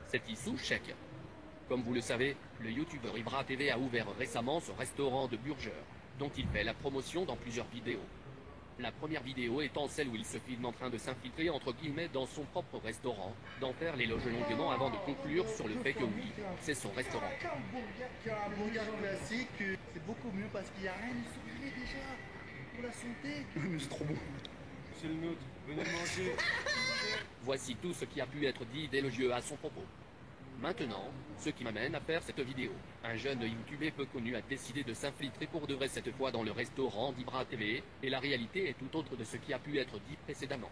C'est Issou Chèque. Comme vous le savez, le youtubeur Ibra TV a ouvert récemment son restaurant de burgers, dont il fait la promotion dans plusieurs vidéos. La première vidéo étant celle où il se filme en train de s'infiltrer entre guillemets dans son propre restaurant, d'en faire l'éloge longuement avant de conclure sur le fait que oui, c'est son restaurant. Un burger classique, c'est beaucoup mieux parce qu'il n'y a rien de sucré déjà. Pour la santé. Mais c'est trop bon. C'est le nôtre, venez manger. Voici tout ce qui a pu être dit d'élogieux à son propos. Maintenant, ce qui m'amène à faire cette vidéo. Un jeune youtubeur peu connu a décidé de s'infiltrer pour de vrai cette fois dans le restaurant d'Ibra TV, et la réalité est tout autre de ce qui a pu être dit précédemment.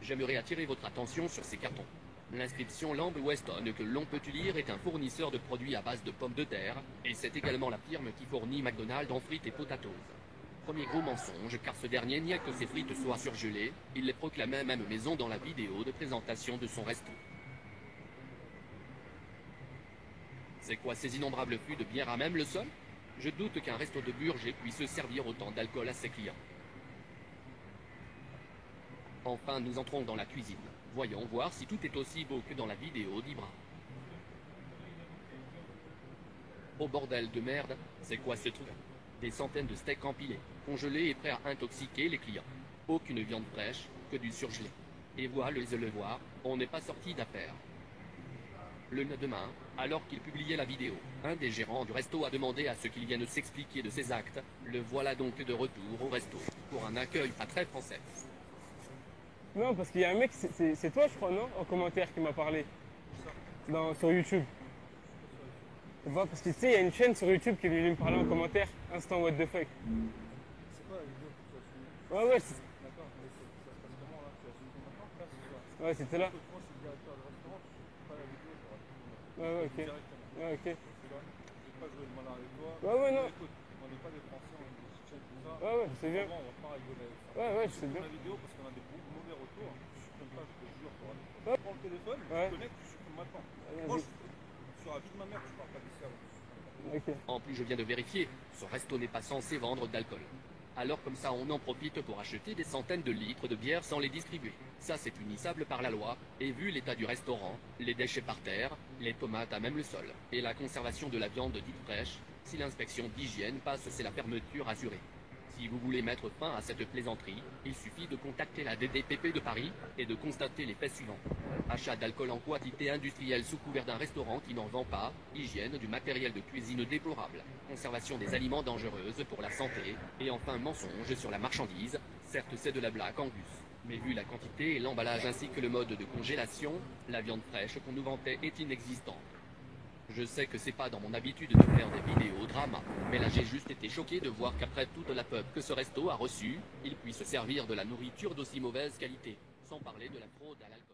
J'aimerais attirer votre attention sur ces cartons. L'inscription Lamb Weston que l'on peut lire est un fournisseur de produits à base de pommes de terre, et c'est également la firme qui fournit McDonald's en frites et potatoes. Premier gros mensonge, car ce dernier nie que ses frites soient surgelées, il les proclamait même maison dans la vidéo de présentation de son resto. C'est quoi ces innombrables flux de bière à même le sol? Je doute qu'un resto de burger puisse servir autant d'alcool à ses clients. Enfin, nous entrons dans la cuisine. Voyons voir si tout est aussi beau que dans la vidéo d'Ibra. Oh bordel de merde, c'est quoi ce truc? Des centaines de steaks empilés, congelés et prêts à intoxiquer les clients. Aucune viande fraîche, que du surgelé. Et voilà le voir, on n'est pas sorti d'affaire. Le lendemain, alors qu'il publiait la vidéo, un des gérants du resto a demandé à ce qu'il vienne s'expliquer de ses actes. Le voilà donc de retour au resto, pour un accueil pas très français. Non, parce qu'il y a un mec, c'est toi, je crois, non? En commentaire qui m'a parlé. Sur YouTube. Tu vois, parce que tu sais, il y a une chaîne sur YouTube qui est venue me parler en commentaire. Instant what the fuck. C'est quoi la vidéo que tu as filmée? Ouais, ouais, D'accord, mais ça se passe comment là? Tu as filmé maintenant? Là, ce soir. ouais, c'était là. Moi, je suis le directeur du restaurant, je ne fais pas la vidéo, j'aurai tout le monde. Ouais, ouais, ok. Directement. Ouais, ok. Tu vois? Je ne vais pas jouer le malin avec toi. Ouais, ouais, non. Écoute, on n'est pas des Français, on est des Tchétchènes, tout ça. Ouais, ouais, je sais bien. Vraiment, on va pas rigoler avec ça. Ouais, ouais, je sais bien. La vidéo parce qu'on a des mauvais retours. Je supprime pas, je te jure, tu auras des problèmes. Ouais. Tu prends le téléphone, Ouais. tu connectes, tu supprimes maintenant. Vas-y. Moi, sur la vie de ma mère, je parle pas d'ici avant. Ok. En plus, je viens de vérifier, ce resto n'est pas censé vendre d'alcool. Alors comme ça, on en profite pour acheter des centaines de litres de bière sans les distribuer. Ça, c'est punissable par la loi, et vu l'état du restaurant, les déchets par terre, les tomates à même le sol, et la conservation de la viande dite fraîche, si l'inspection d'hygiène passe, c'est la fermeture assurée. Si vous voulez mettre fin à cette plaisanterie, il suffit de contacter la DDPP de Paris et de constater les faits suivants. Achat d'alcool en quantité industrielle sous couvert d'un restaurant qui n'en vend pas, hygiène du matériel de cuisine déplorable, conservation des aliments dangereuses pour la santé, et enfin mensonge sur la marchandise, certes c'est de la blague Angus. Mais vu la quantité et l'emballage ainsi que le mode de congélation, la viande fraîche qu'on nous vantait est inexistante. Je sais que c'est pas dans mon habitude de faire des vidéos drama, mais là j'ai juste été choqué de voir qu'après toute la pub que ce resto a reçu, il puisse servir de la nourriture d'aussi mauvaise qualité, sans parler de la fraude à l'alcool.